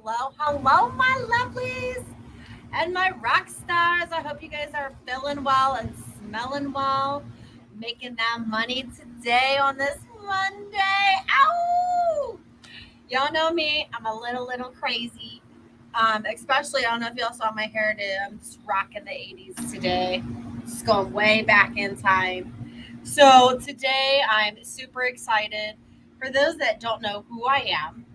hello, my lovelies and my rock stars. I hope you guys are feeling well and smelling well, making that money today on this Monday. Ow! Y'all know me. I'm a little crazy. Especially, I don't know if y'all saw my hair today. I'm just rocking the 80s today. Just going way back in time. So today I'm super excited. For those that don't know who I am,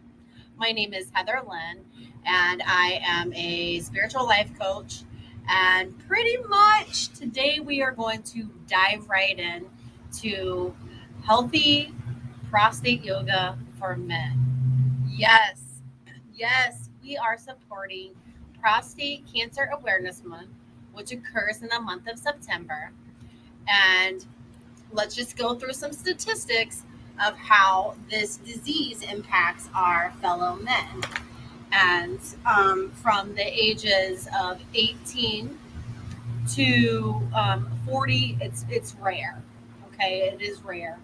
my name is Heather Lynn, and I am a spiritual life coach. And pretty much today we are going to dive right in to healthy prostate yoga for men. Yes, we are supporting Prostate Cancer Awareness Month, which occurs in the month of September. And let's just go through some statistics of how this disease impacts our fellow men. And from the ages of 18 to 40, it's rare. Okay, it is rare.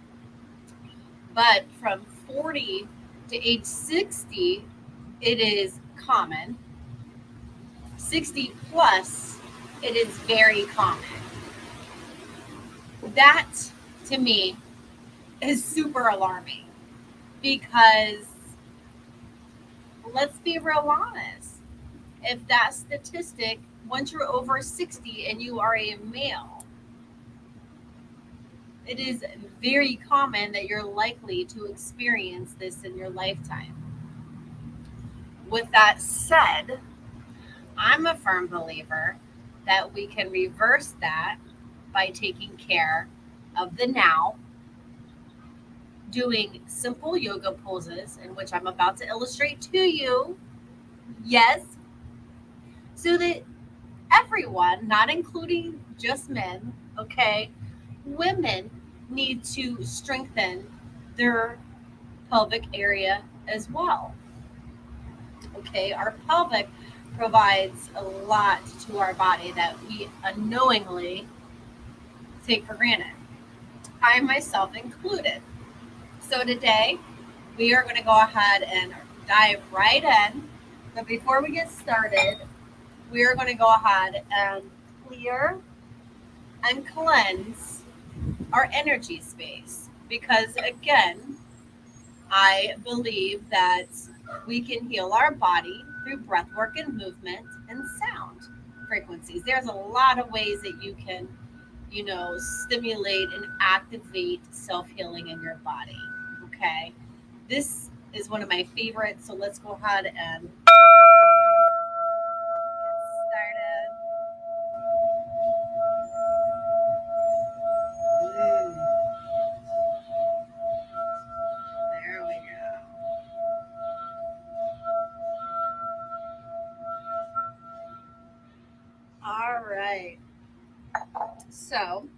But from 40 to age 60, it is common. 60 plus, it is very common. That, to me, is super alarming because let's be real honest. If that statistic, once you're over 60 and you are a male, it is very common that you're likely to experience this in your lifetime. With that said, I'm a firm believer that we can reverse that by taking care of the now, doing simple yoga poses, in which I'm about to illustrate to you. Yes, so that everyone, not including just men, okay, women need to strengthen their pelvic area as well. Okay, our pelvic provides a lot to our body that we unknowingly take for granted. I myself included. So today we are going to go ahead and dive right in. But before we get started, we are going to go ahead and clear and cleanse our energy space. Because again, I believe that we can heal our body through breath work and movement and sound frequencies. There's a lot of ways that you can, stimulate and activate self healing in your body. Okay. This is one of my favorites. So let's go ahead and get started. There we go. All right. So,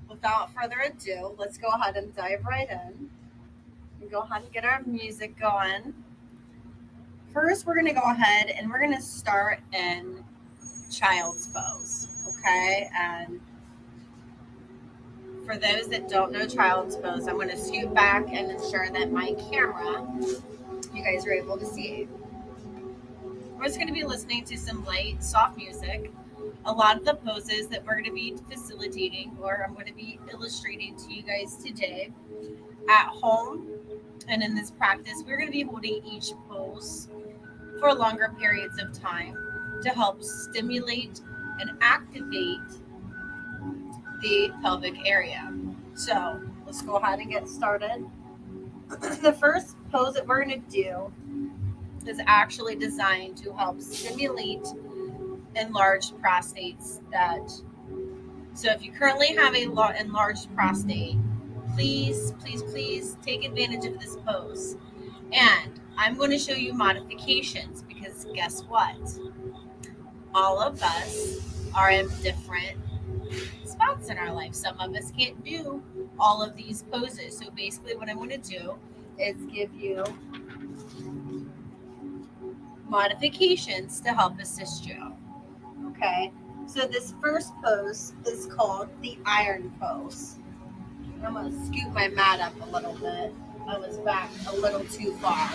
without further ado, let's go ahead and dive right in. And go ahead and get our music going. First, we're going to go ahead and we're going to start in child's pose. Okay. And for those that don't know child's pose, I'm going to scoot back and ensure that my camera, you guys are able to see. We're just going to be listening to some light, soft music. A lot of the poses that we're going to be facilitating or I'm going to be illustrating to you guys today at home and in this practice, we're going to be holding each pose for longer periods of time to help stimulate and activate the pelvic area. So let's go ahead and get started. The first pose that we're going to do is actually designed to help stimulate enlarged prostates. So if you currently have a enlarged prostate, please take advantage of this pose. And I'm going to show you modifications because guess what? All of us are in different spots in our life. Some of us can't do all of these poses. So basically what I'm going to do is give you modifications to help assist you. Okay, so this first pose is called the iron pose. I'm going to scoot my mat up a little bit. I was back a little too far.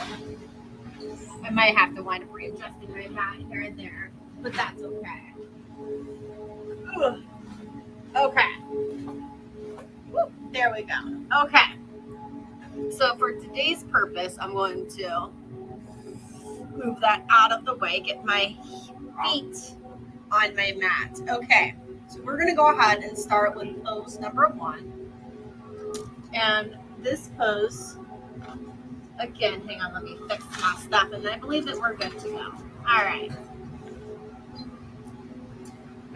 I might have to wind up readjusting my mat here and there, but that's okay. Ugh. Okay. Woo, there we go. Okay. So for today's purpose, I'm going to move that out of the way, get my feet on my mat. Okay. So we're going to go ahead and start with pose number 1. And this pose, again, hang on, let me fix my stuff, and I believe that we're good to go. All right.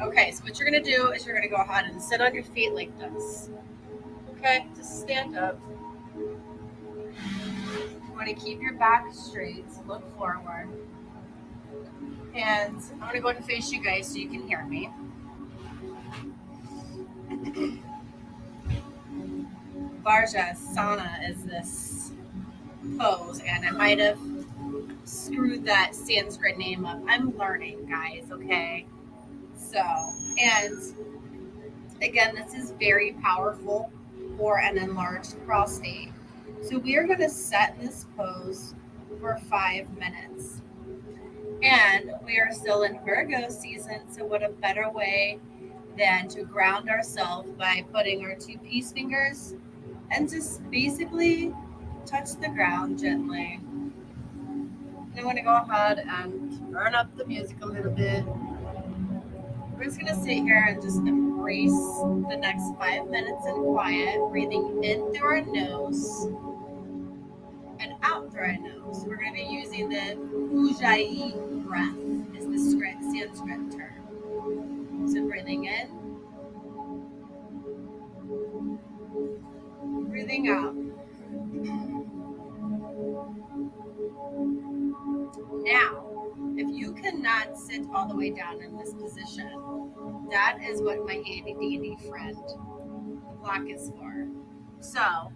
Okay, so what you're going to do is you're going to go ahead and sit on your feet like this. Okay, just stand up. You want to keep your back straight, so look forward. And I'm going to go ahead and face you guys so you can hear me. Varjasana is this pose, and I might have screwed that Sanskrit name up. I'm learning, guys, okay? So, and again, this is very powerful for an enlarged prostate. So we are going to set this pose for 5 minutes. And we are still in Virgo season, so what a better way than to ground ourselves by putting our 2 peace fingers and just basically touch the ground gently. And I'm going to go ahead and turn up the music a little bit. We're just going to sit here and just embrace the next 5 minutes in quiet, breathing in through our nose and out through our nose. We're going to be using the Ujjayi breath, is the Sanskrit term. So breathing in, breathing out. Now, if you cannot sit all the way down in this position, that is what my handy dandy friend, the block, is for. So,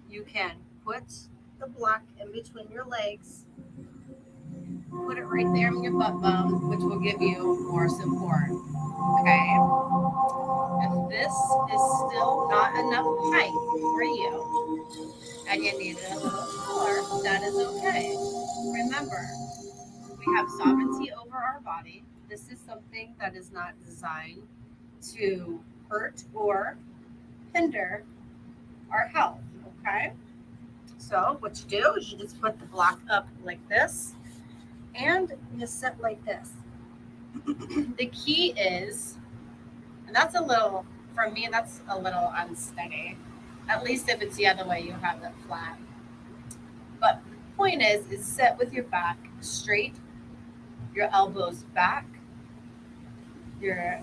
you can put the block in between your legs, put it right there in your butt bone, which will give you more support. Okay? If this is still not enough height for you, and you need it a little taller, that is okay. Remember, we have sovereignty over our body. This is something that is not designed to hurt or hinder our health, okay? So what you do is you just put the block up like this, and you sit like this. The key is, and that's a little, for me, that's a little unsteady. At least if it's the other way, you have it flat. But the point is sit with your back straight, your elbows back, your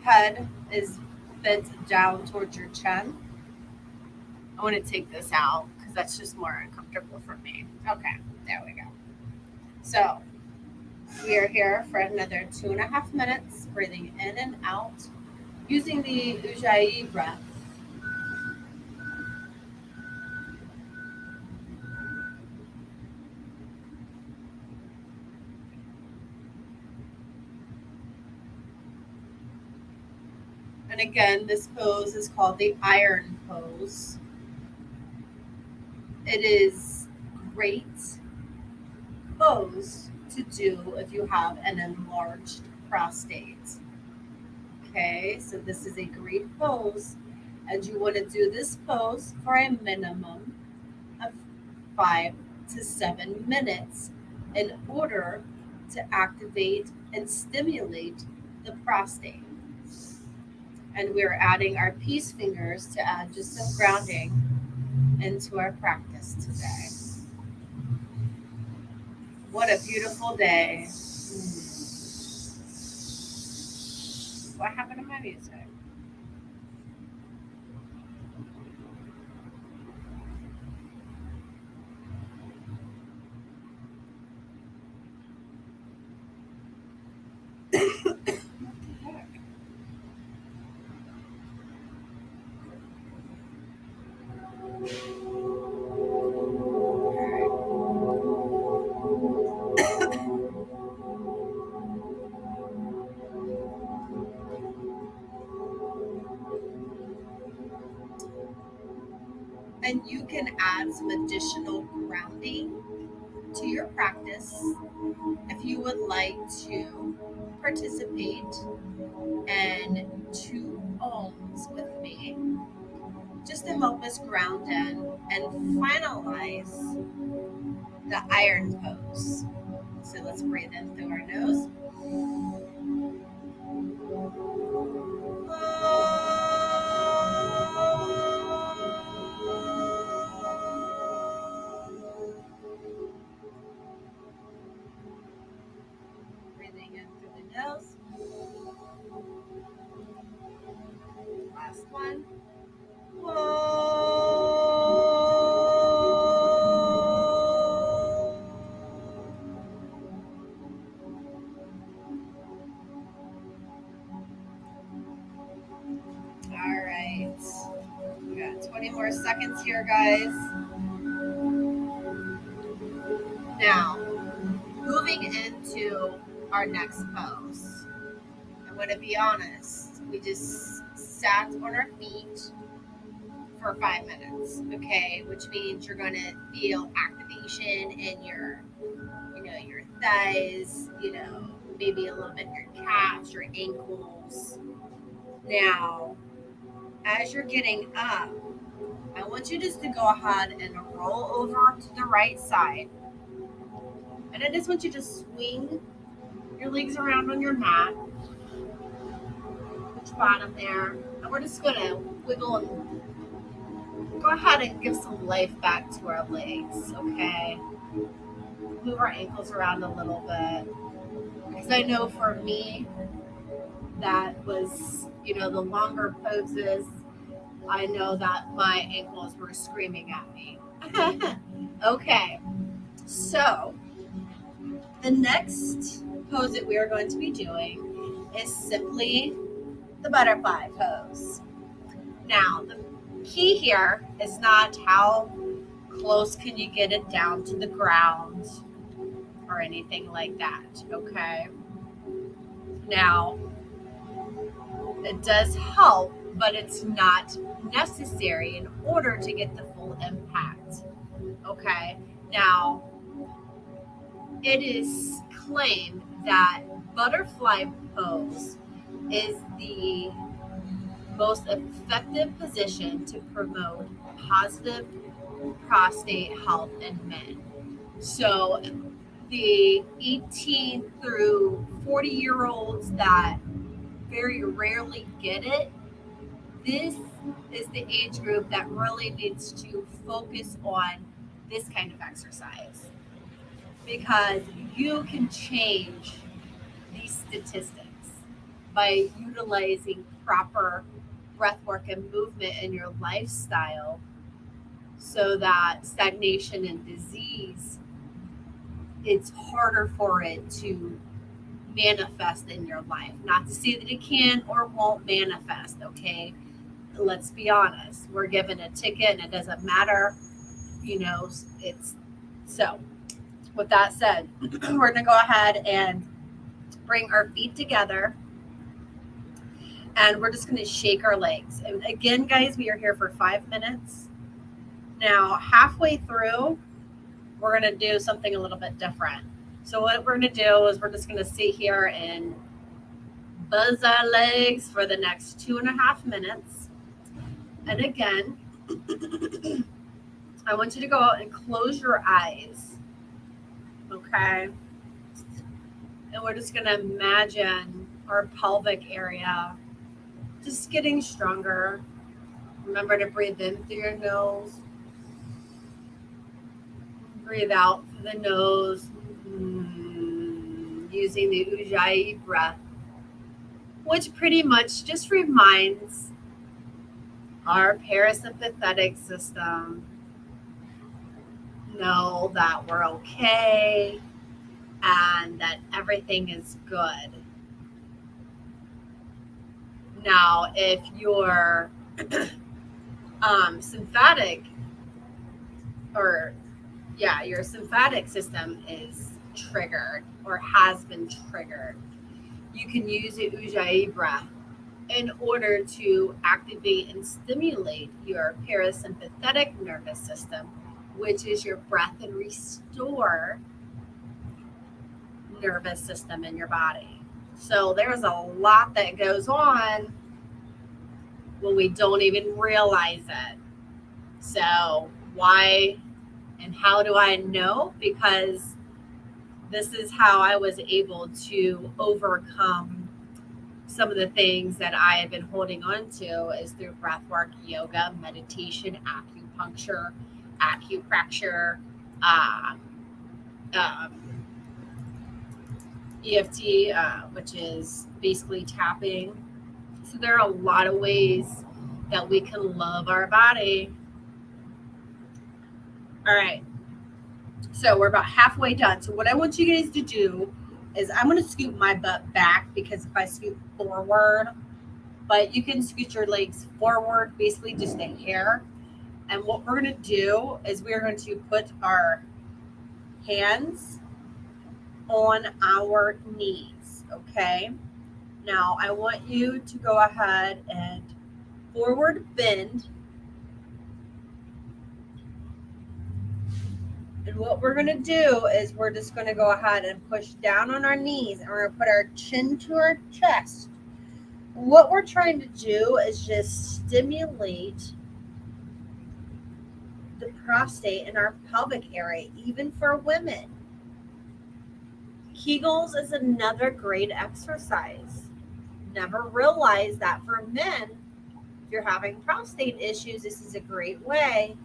head is bent down towards your chin. I want to take this out because that's just more uncomfortable for me. Okay, there we go. So we are here for another 2.5 minutes, breathing in and out, using the Ujjayi breath. And again, this pose is called the iron pose. It is great pose to do if you have an enlarged prostate. Okay, so this is a great pose, and you want to do this pose for a minimum of 5 to 7 minutes in order to activate and stimulate the prostate. And we're adding our peace fingers to add just some grounding into our practice today. What a beautiful day. What happened to my music? What the heck? And you can add some additional grounding to your practice if you would like to participate in 2 ohms with me, just to help us ground in and finalize the iron pose. So let's breathe in through our nose. Breathing in through the nose. Last one. All right. We got 20 more seconds here, guys. Now, moving into our next pose. I'm going to be honest. We just sat on our feet for 5 minutes, okay? Which means you're going to feel activation in your, your thighs, maybe a little bit in your calves, your ankles. Now, as you're getting up, I want you just to go ahead and roll over to the right side. And I just want you to swing your legs around on your mat. Put your bottom there. And we're just going to wiggle and go ahead and give some life back to our legs, okay? Move our ankles around a little bit. Because I know for me, that was, the longer poses, I know that my ankles were screaming at me. Okay, so the next pose that we are going to be doing is simply the butterfly pose. Now, the key here is not how close can you get it down to the ground or anything like that, okay? Now, it does help, but it's not necessary in order to get the full impact, okay? Now, it is claimed that butterfly pose is the most effective position to promote positive prostate health in men. So the 18 through 40-year-olds that very rarely get it, this is the age group that really needs to focus on this kind of exercise, because you can change these statistics by utilizing proper breath work and movement in your lifestyle, so that stagnation and disease, it's harder for it to manifest in your life. Not to say that it can or won't manifest, okay? Let's be honest. We're given a ticket and it doesn't matter, it's so. With that said, we're gonna go ahead and bring our feet together, and we're just gonna shake our legs. And again, guys, we are here for 5 minutes. Now, halfway through, we're gonna do something a little bit different. So what we're gonna do is we're just gonna sit here and buzz our legs for the next 2.5 minutes. And again, I want you to go out and close your eyes, okay? And we're just gonna imagine our pelvic area just getting stronger. Remember to breathe in through your nose. Breathe out through the nose, using the Ujjayi breath, which pretty much just reminds our parasympathetic system, know that we're okay and that everything is good. Now, if your your sympathetic system is triggered or has been triggered, you can use the Ujjayi breath in order to activate and stimulate your parasympathetic nervous system which is your breath and restore nervous system in your body. So there's a lot that goes on when we don't even realize it. So why and how do I know? Because this is how I was able to overcome some of the things that I have been holding on to is through breathwork, yoga, meditation, acupuncture, acupressure, uh, um, EFT, which is basically tapping. So there are a lot of ways that we can love our body. All right. So we're about halfway done. So what I want you guys to do is I'm going to scoot my butt back because if I scoot forward, but you can scoot your legs forward, basically just a hair. And what we're going to do is we're going to put our hands on our knees, okay? Now I want you to go ahead and forward bend. And what we're going to do is we're just going to go ahead and push down on our knees and we're going to put our chin to our chest. What we're trying to do is just stimulate the prostate in our pelvic area, even for women. Kegels is another great exercise. Never realized that for men, if you're having prostate issues, this is a great way.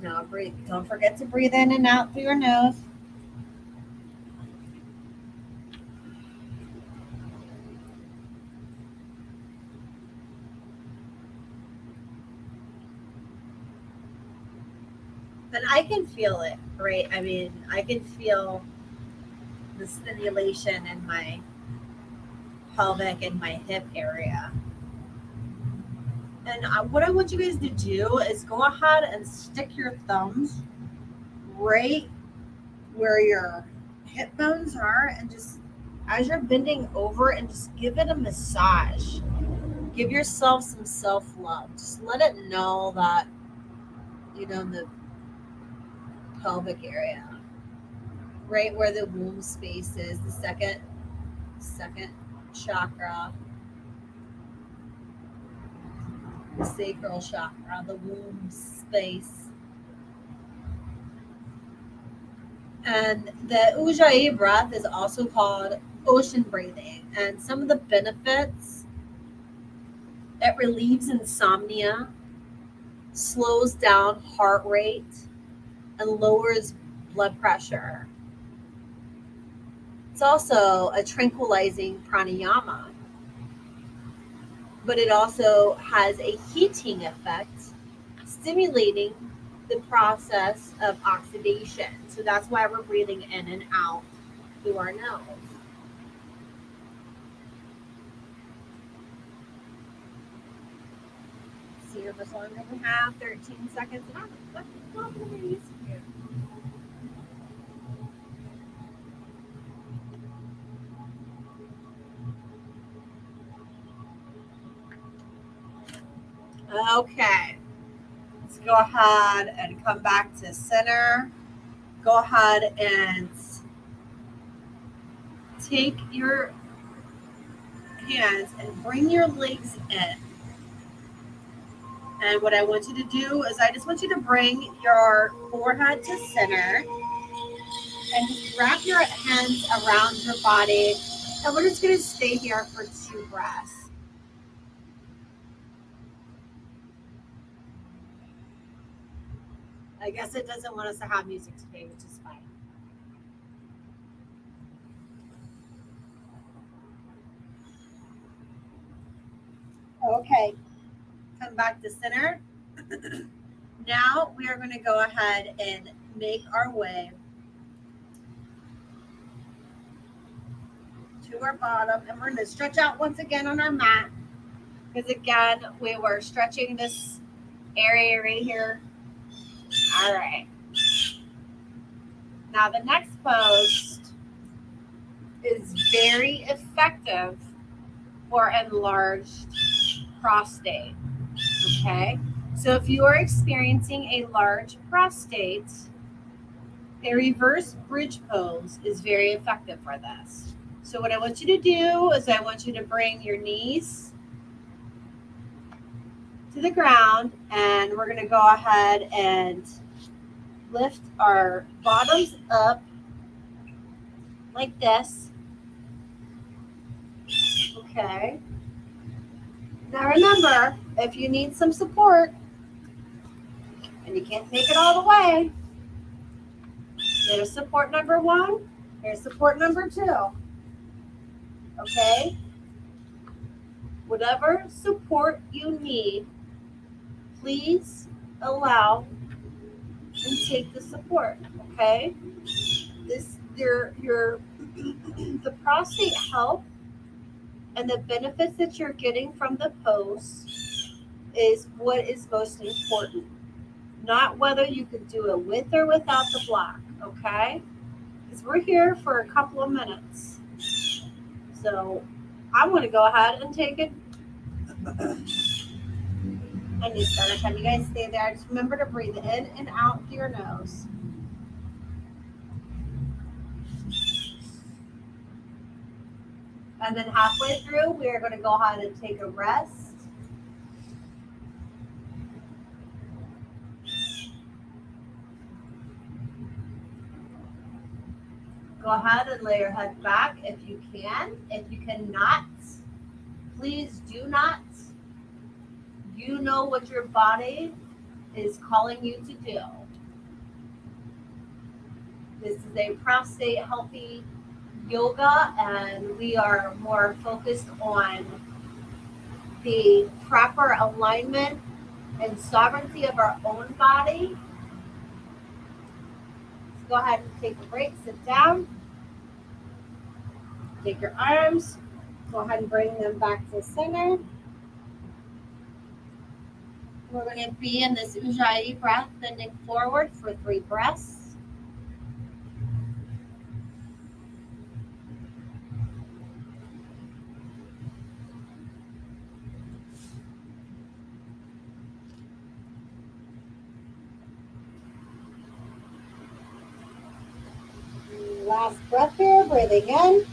Now breathe. Don't forget to breathe in and out through your nose. And I can feel it, right? I mean, I can feel the stimulation in my pelvic and my hip area. And what I want you guys to do is go ahead and stick your thumbs right where your hip bones are and just as you're bending over and just give it a massage. Give yourself some self-love. Just let it know that, the pelvic area, right where the womb space is, the second chakra, the sacral chakra, the womb space. And the Ujjayi breath is also called ocean breathing. And some of the benefits, it relieves insomnia, slows down heart rate, and lowers blood pressure. It's also a tranquilizing pranayama, but it also has a heating effect, stimulating the process of oxidation. So that's why we're breathing in and out through our nose. See, you're just longer than half, 13 seconds. Okay, let's go ahead and come back to center. Go ahead and take your hands and bring your legs in. And what I want you to do is I just want you to bring your forehead to center and just wrap your hands around your body. And we're just going to stay here for 2 breaths. I guess it doesn't want us to have music today, which is fine. Okay, come back to center. Now we are going to go ahead and make our way to our bottom, and we're going to stretch out once again on our mat, because again, we were stretching this area right here. All right. Now the next pose is very effective for enlarged prostate. Okay. So if you are experiencing a large prostate, a reverse bridge pose is very effective for this. So what I want you to do is I want you to bring your knees to the ground, and we're going to go ahead and lift our bottoms up like this. Okay. Now remember, if you need some support and you can't take it all the way, there's support number one, here's support number two. Okay? Whatever support you need, please allow and take the support. Okay? This your the prostate health and the benefits that you're getting from the pose is what is most important. Not whether you can do it with or without the block, okay? Because we're here for a couple of minutes. So I'm going to go ahead and take it. I need to start time. You guys stay there. Just remember to breathe in and out through your nose. And then halfway through, we are going to go ahead and take a rest. Go ahead and lay your head back if you can. If you cannot, please do not. You know what your body is calling you to do. This is a prostate healthy yoga, and we are more focused on the proper alignment and sovereignty of our own body. So go ahead and take a break, sit down, take your arms, go ahead and bring them back to center. We're going to be in this Ujjayi breath, bending forward for 3 breaths. Last breath here, breathing in.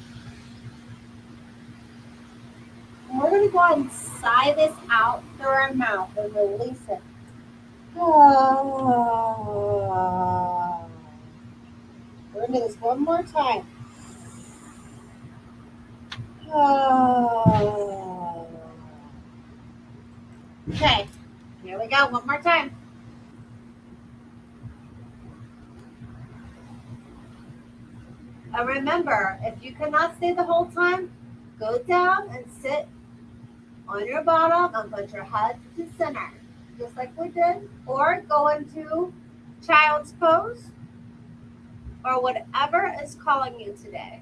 And we're going to go ahead and sigh this out through our mouth and release it. We're going to do this one more time. Okay, here we go, one more time. And remember, if you cannot stay the whole time, go down and sit on your bottom and put your head to center, just like we did, or go into child's pose, or whatever is calling you today.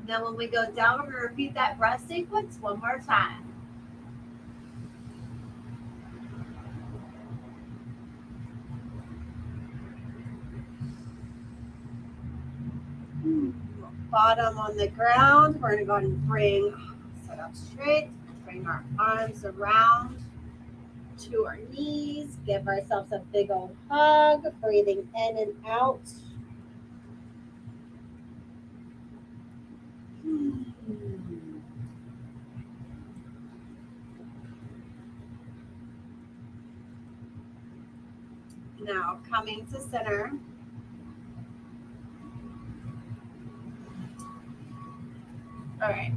And then when we go down, we're going to repeat that breath sequence one more time. Bottom on the ground. We're going to go ahead and sit up straight, bring our arms around to our knees, give ourselves a big old hug, breathing in and out. Now coming to center. All right.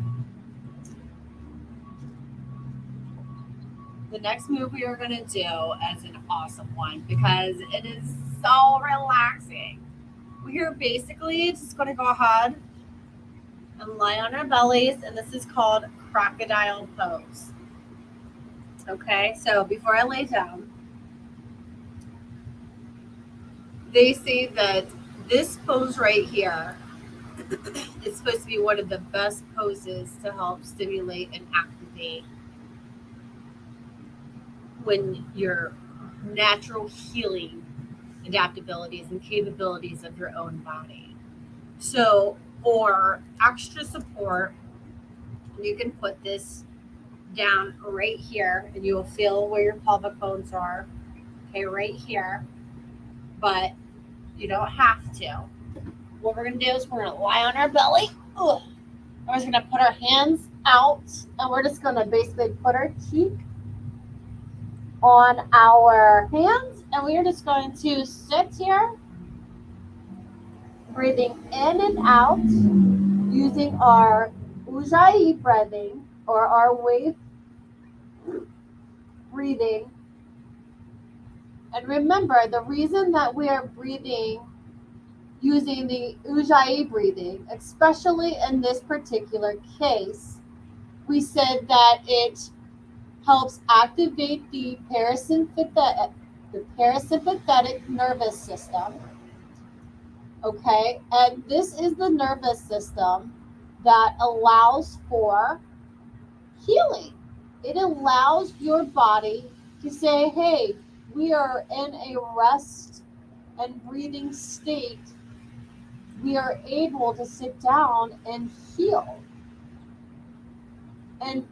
The next move we are going to do is an awesome one because it is so relaxing. We are basically just going to go ahead and lie on our bellies, and this is called crocodile pose. Okay, so before I lay down, they say that this pose right here is supposed to be one of the best poses to help stimulate and activate when your natural healing adaptabilities and capabilities of your own body. So for extra support, you can put this down right here and you will feel where your pelvic bones are. Okay, right here. But you don't have to. What we're going to do is we're going to lie on our belly. Ugh. We're just going to put our hands out and we're just going to basically put our cheek on our hands and we are just going to sit here, breathing in and out, using our ujjayi breathing or our wave breathing. And remember, the reason that we are breathing using the ujjayi breathing, especially in this particular case, we said that it helps activate the parasympathetic nervous system. Okay, and this is the nervous system that allows for healing. It allows your body to say, hey, we are in a rest and breathing state. We are able to sit down and heal. And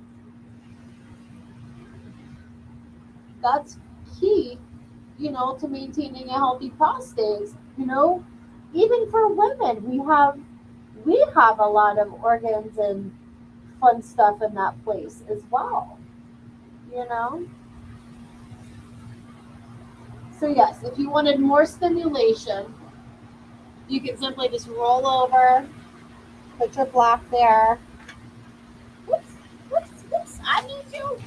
that's key, to maintaining a healthy prostate. Even for women, we have a lot of organs and fun stuff in that place as well. You know? So yes, if you wanted more stimulation, you can simply just roll over, put your block there. Whoops, whoops, whoops, I need you.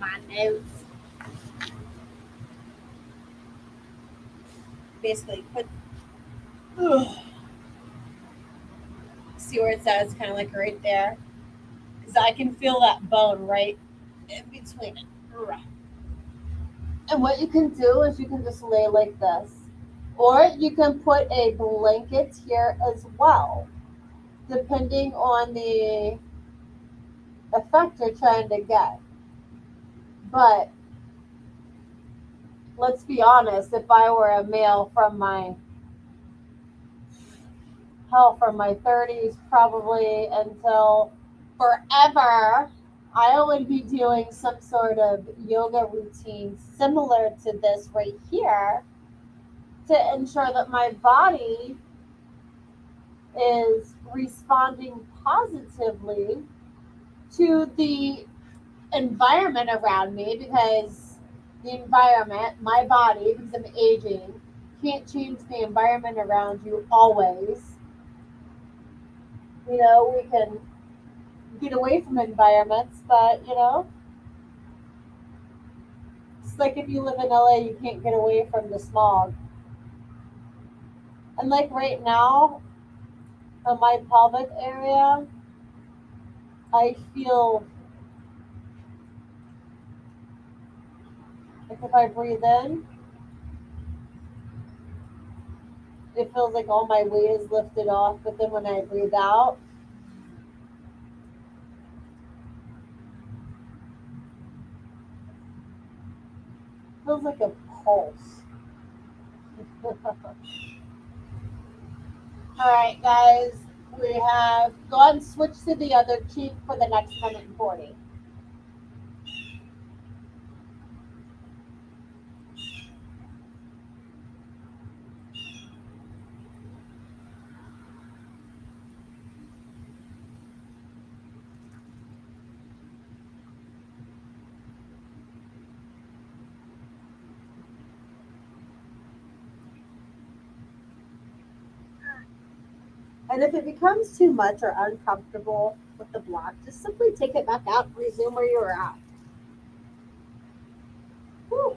My notes. Basically put, see where it says, kind of like right there. Because I can feel that bone right in between it. And what you can do is you can just lay like this. Or you can put a blanket here as well, depending on the effect you're trying to get. But let's be honest, if I were a male from my 30s, probably until forever, I would be doing some sort of yoga routine similar to this right here to ensure that my body is responding positively to the environment around me, because the environment, my body, because I'm aging, can't change the environment around you always. We can get away from environments, but it's like if you live in LA, you can't get away from the smog. And like right now, in my pelvic area, I feel like if I breathe in, it feels like all my weight is lifted off, but then when I breathe out, it feels like a pulse. All right, guys, we have go ahead and switch to the other cheek for the next minute and 40. And if it becomes too much or uncomfortable with the block, just simply take it back out and resume where you were at. Whew.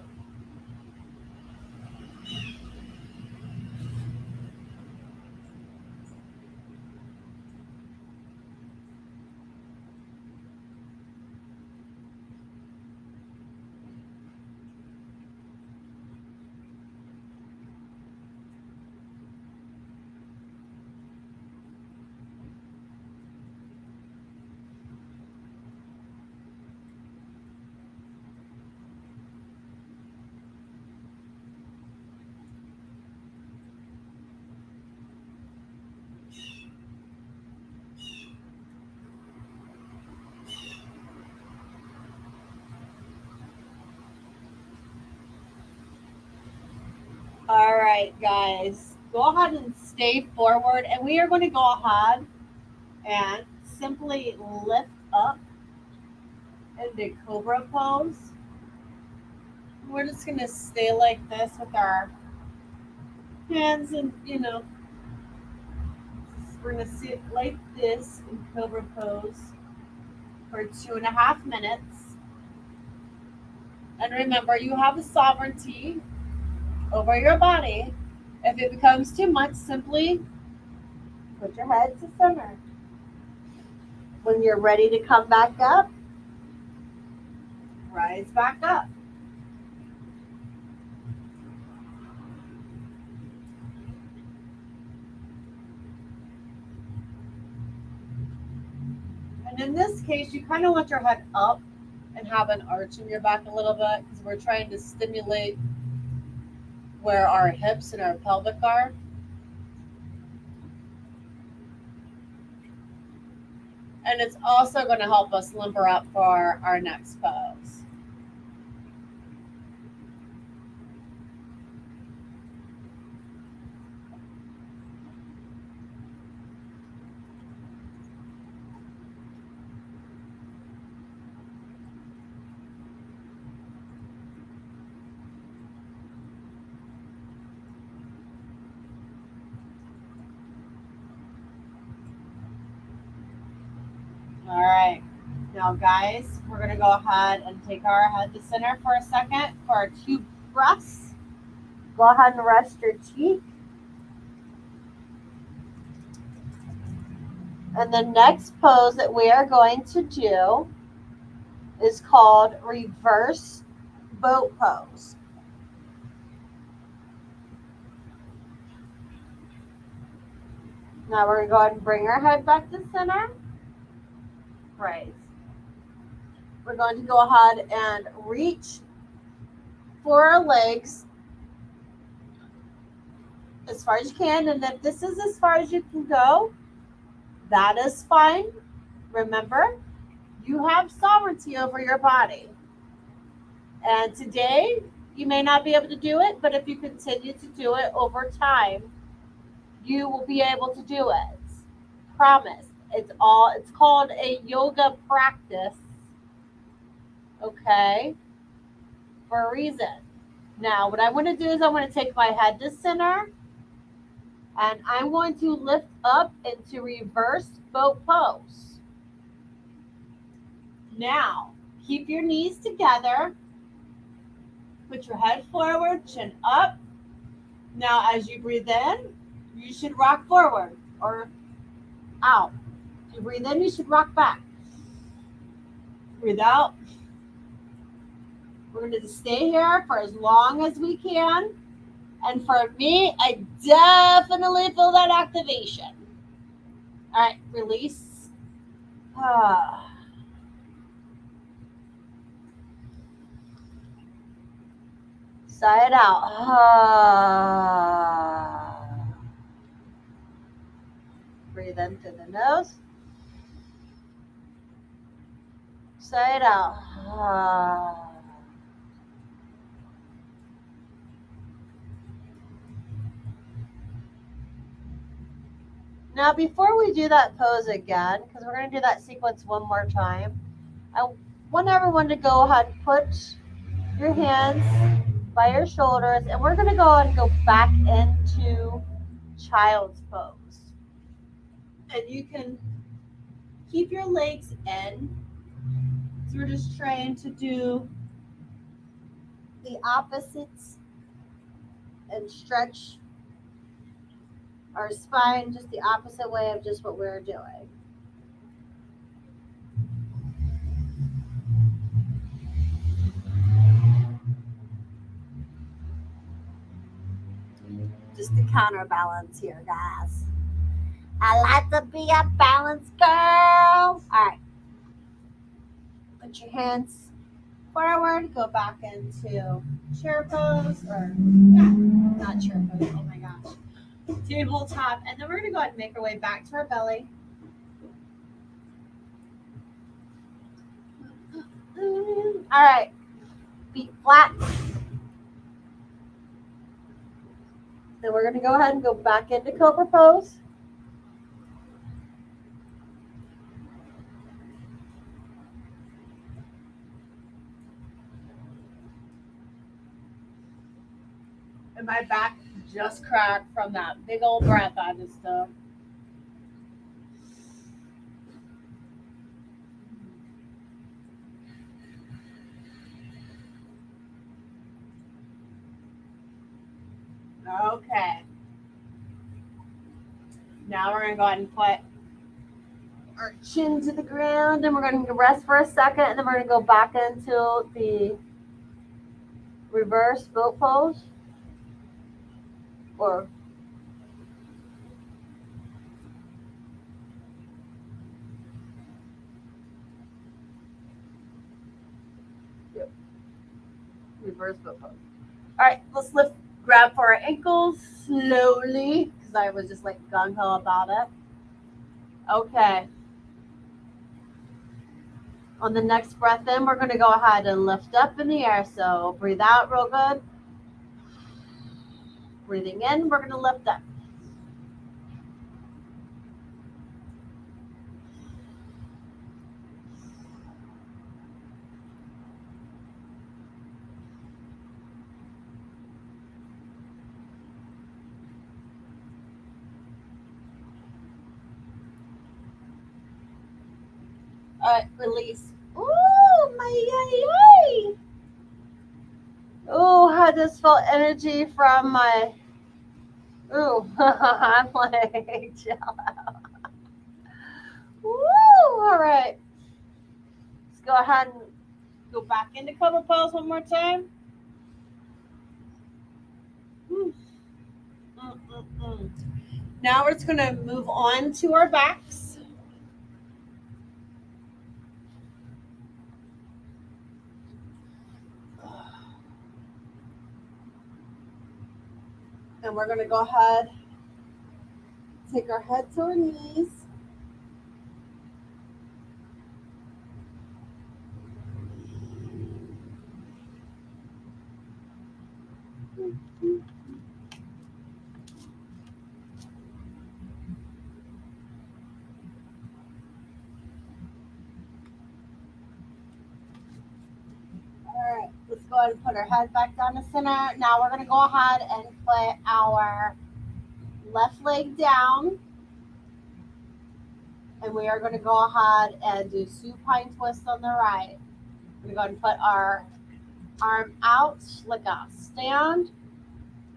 right, guys, go ahead and stay forward, and we are going to go ahead and simply lift up into cobra pose. We're just going to stay like this with our hands, and we're going to sit like this in cobra pose for 2.5 minutes. And remember, you have the sovereignty over your body. If it becomes too much, simply put your head to center. When you're ready to come back up, rise back up. And in this case, you kind of want your head up and have an arch in your back a little bit, because we're trying to stimulate where our hips and our pelvic are. And it's also going to help us limber up for our next pose. All right. Now, guys, we're going to go ahead and take our head to center for a second for our 2 breaths. Go ahead and rest your cheek. And the next pose that we are going to do is called reverse boat pose. Now we're going to go ahead and bring our head back to center. Right. We're going to go ahead and reach for our legs as far as you can. And if this is as far as you can go, that is fine. Remember, you have sovereignty over your body. And today, you may not be able to do it, but if you continue to do it over time, you will be able to do it. Promise. It's called a yoga practice. Okay? For a reason. Now, what I want to do is I want to take my head to center, and I'm going to lift up into reverse boat pose. Now, keep your knees together. Put your head forward, chin up. Now, as you breathe in, you should rock forward or out. If you breathe in, you should rock back. Breathe out. We're going to stay here for as long as we can. And for me, I definitely feel that activation. All right, release. Sigh it out. Breathe in through the nose. Sigh it out. Now, before we do that pose again, because we're going to do that sequence one more time, I want everyone to go ahead and put your hands by your shoulders, and we're going to go ahead and go back into child's pose. And you can keep your legs in. So we're just trying to do the opposites and stretch our spine just the opposite way of just what we're doing. Just to counterbalance here, guys. I like to be a balanced girl. All right. Put your hands forward. Go back into chair pose, or not chair pose. Oh my gosh. Tabletop. And then we're going to go ahead and make our way back to our belly. All right. Feet flat. Then we're going to go ahead and go back into cobra pose. And my back just cracked from that big old breath I just took. Okay. Now we're going to go ahead and put our chin to the ground, and we're going to rest for a second, and then we're going to go back into the reverse boat pose. Or reverse boat pose. All right, let's lift, grab for our ankles slowly, because I was just like gung-ho about it. Okay. On the next breath in, we're going to go ahead and lift up in the air. So breathe out real good. Breathing in, we're going to lift up. All right, release. Ooh, my yay. Ooh, I just felt energy from my. Ooh, I'm like jello. Woo! All right. Let's go ahead and go back into cobra pose one more time. Now we're just going to move on to our backs. And we're going to go ahead, take our head to our knees. All right, let's go ahead and put our head back down to center. Now we're going to go ahead and put our left leg down. And we are going to go ahead and do supine twist on the right. We're going to go ahead and put our arm out like a stand.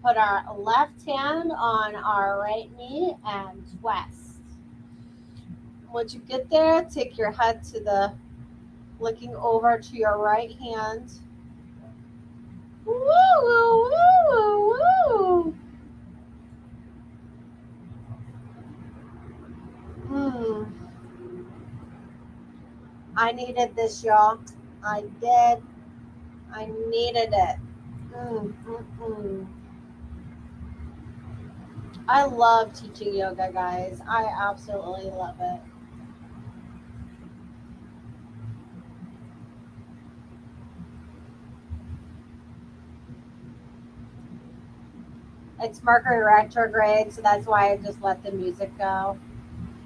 Put our left hand on our right knee and twist. Once you get there, take your head to the, looking over to your right hand. Woo, woo, woo, woo. I needed this, y'all. I did. I needed it. I love teaching yoga, guys. I absolutely love it. It's Mercury retrograde, so that's why I just let the music go.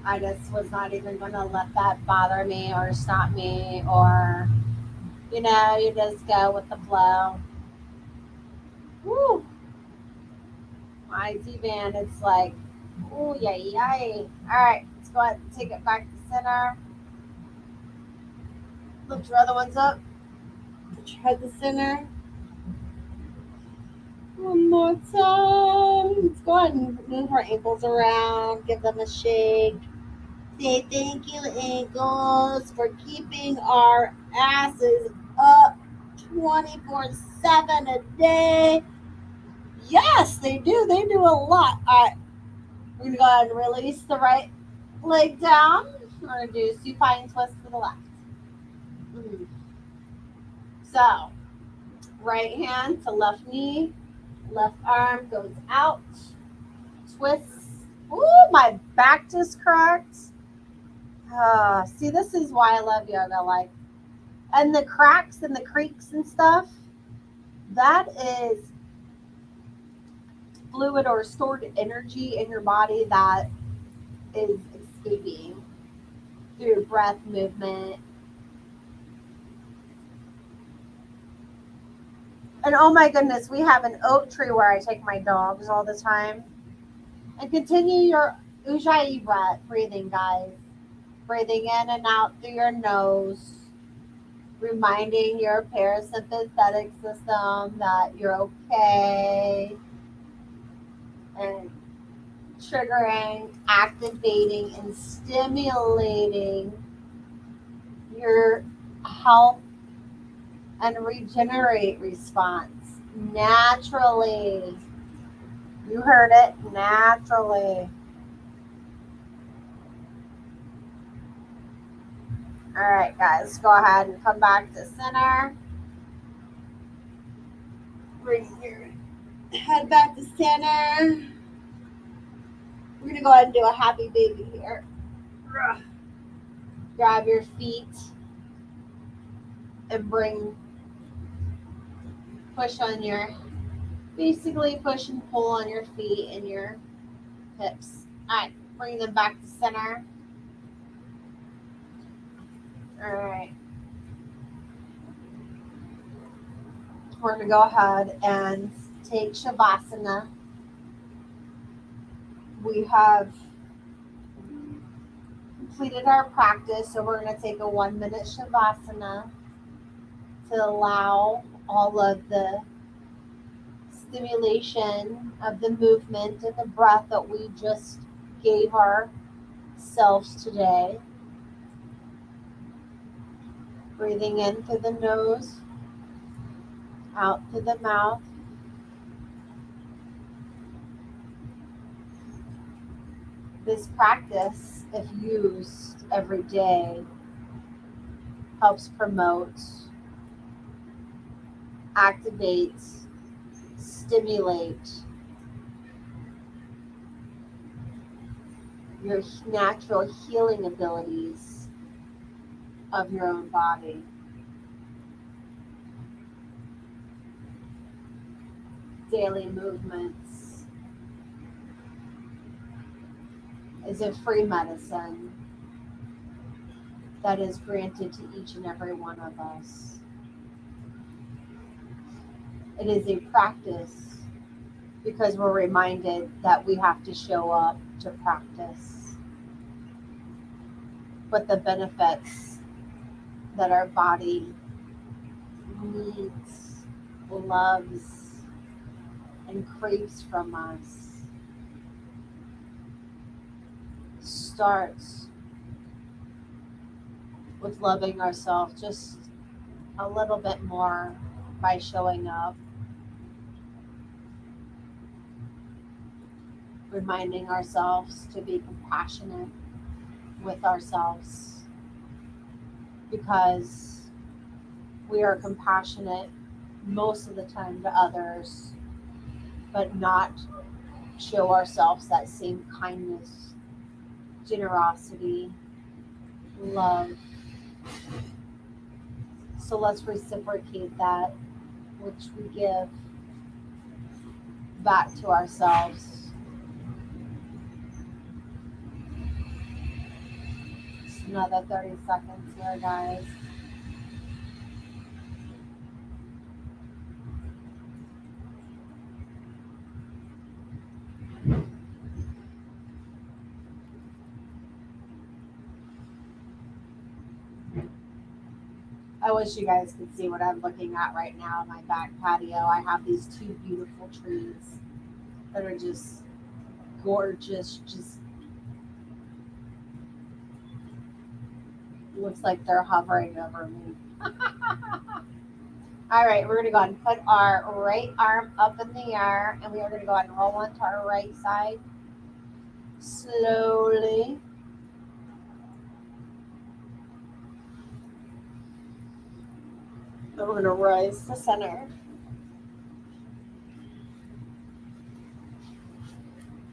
I just was not even going to let that bother me or stop me, or, you know, you just go with the flow. Woo! My D-band, it's like, ooh, yay, yay. All right, let's go ahead and take it back to center. Lift your other ones up. Put your head to center. One more time. Let's go ahead and move our ankles around. Give them a shake. Say thank you, ankles, for keeping our asses up 24/7 a day. Yes, they do. They do a lot. All right. We're going to go ahead and release the right leg down. We're going to do supine twist to the left. So, right hand to left knee. Left arm goes out. Twists. Ooh, my back just cracked. See, this is why I love yoga. Like, and the cracks and the creaks and stuff, that is fluid or stored energy in your body that is escaping through breath movement. And oh my goodness, we have an oak tree where I take my dogs all the time. And continue your Ujjayi breath, breathing, guys. Breathing in and out through your nose, reminding your parasympathetic system that you're okay, and triggering, activating, and stimulating your health and regenerate response naturally. You heard it, naturally. All right, guys, go ahead and come back to center. Bring your head back to center. We're going to go ahead and do a happy baby here. Grab your feet and push on your, basically push and pull on your feet and your hips. All right, bring them back to center. All right. We're going to go ahead and take Shavasana. We have completed our practice, so we're going to take a 1-minute Shavasana to allow all of the stimulation of the movement and the breath that we just gave ourselves today. Breathing in through the nose, out through the mouth. This practice, if used every day, helps promote, activate, stimulate your natural healing abilities of your own body. Daily movements is a free medicine that is granted to each and every one of us. It is a practice because we're reminded that we have to show up to practice. But the benefits that our body needs, loves, and craves from us starts with loving ourselves just a little bit more by showing up, reminding ourselves to be compassionate with ourselves, because we are compassionate most of the time to others, but not show ourselves that same kindness, generosity, love. So let's reciprocate that which we give back to ourselves. Just another 30 seconds here, guys. I wish you guys could see what I'm looking at right now in my back patio. I have these 2 beautiful trees that are just gorgeous. Just looks like they're hovering over me. All right, we're going to go ahead and put our right arm up in the air, and we are going to go ahead and roll onto our right side slowly. Then we're going to rise to center.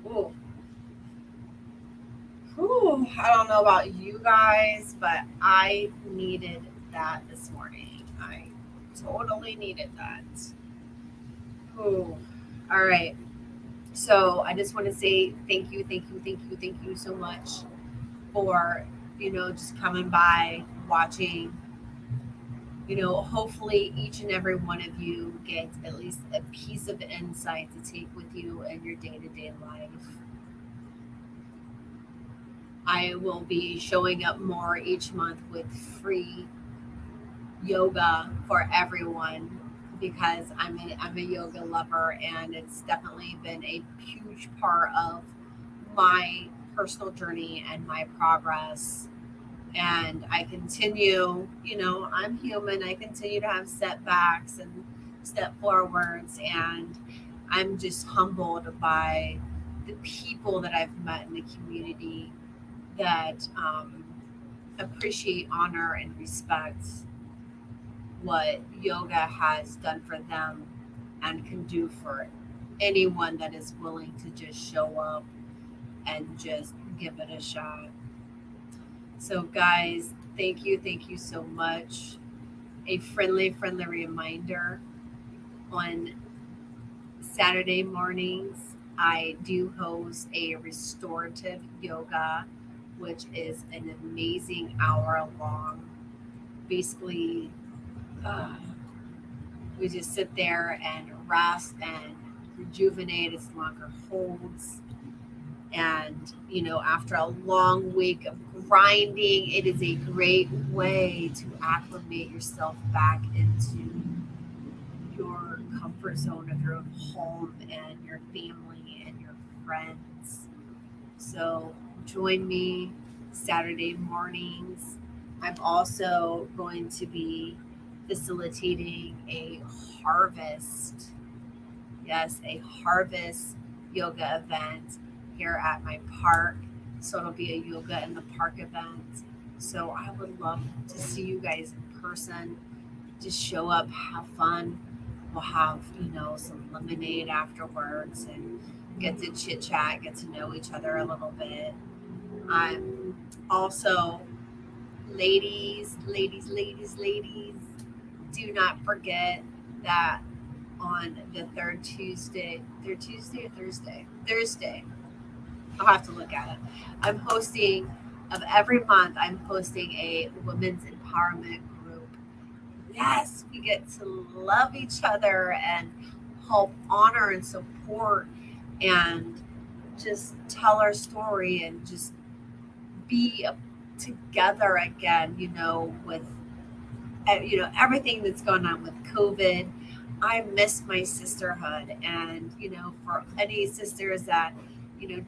Ooh. Ooh, I don't know about you guys, but I needed that this morning. I totally needed that. Ooh. All right. So I just want to say thank you, thank you, thank you, thank you so much for, just coming by, watching. Hopefully each and every one of you gets at least a piece of insight to take with you in your day to day life. I will be showing up more each month with free yoga for everyone because I'm a yoga lover, and it's definitely been a huge part of my personal journey and my progress. And I continue, I'm human. I continue to have setbacks and step forwards, and I'm just humbled by the people that I've met in the community that appreciate, honor, and respect what yoga has done for them and can do for anyone that is willing to just show up and just give it a shot. So, guys, thank you so much. A friendly reminder, on Saturday mornings, I do host a restorative yoga, which is an amazing hour long. Basically, uh, we just sit there and rest and rejuvenate. It's longer holds. And, after a long week of grinding, it is a great way to acclimate yourself back into your comfort zone of your own home and your family and your friends. So join me Saturday mornings. I'm also going to be facilitating a harvest, yes, a harvest yoga event here at my park. So it'll be a yoga in the park event. So I would love to see you guys in person. Just show up, have fun. We'll have, some lemonade afterwards and get to chit chat, get to know each other a little bit. I'm also, ladies, do not forget that on the third Tuesday or Thursday, I'll have to look at it. I'm hosting, of every month, I'm hosting a women's empowerment group. Yes, we get to love each other and help honor and support and just tell our story and just be together again, with everything that's going on with COVID. I miss my sisterhood, and for any sisters that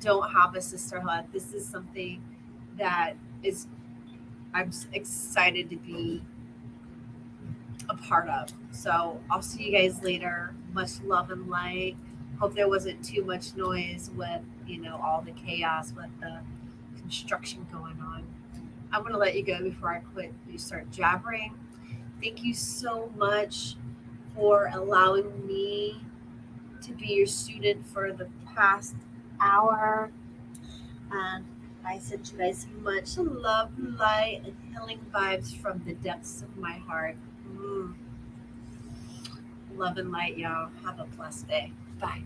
don't have a sisterhood, this is something that is excited to be a part of. So I'll see you guys later. Much love and light. Hope there wasn't too much noise with all the chaos with the construction going on. I'm gonna let you go before I quit. You start jabbering. Thank you so much for allowing me to be your student for the past hour. And I sent you guys much love, light, and healing vibes from the depths of my heart. Mm. Love and light, y'all. Have a blessed day. Bye.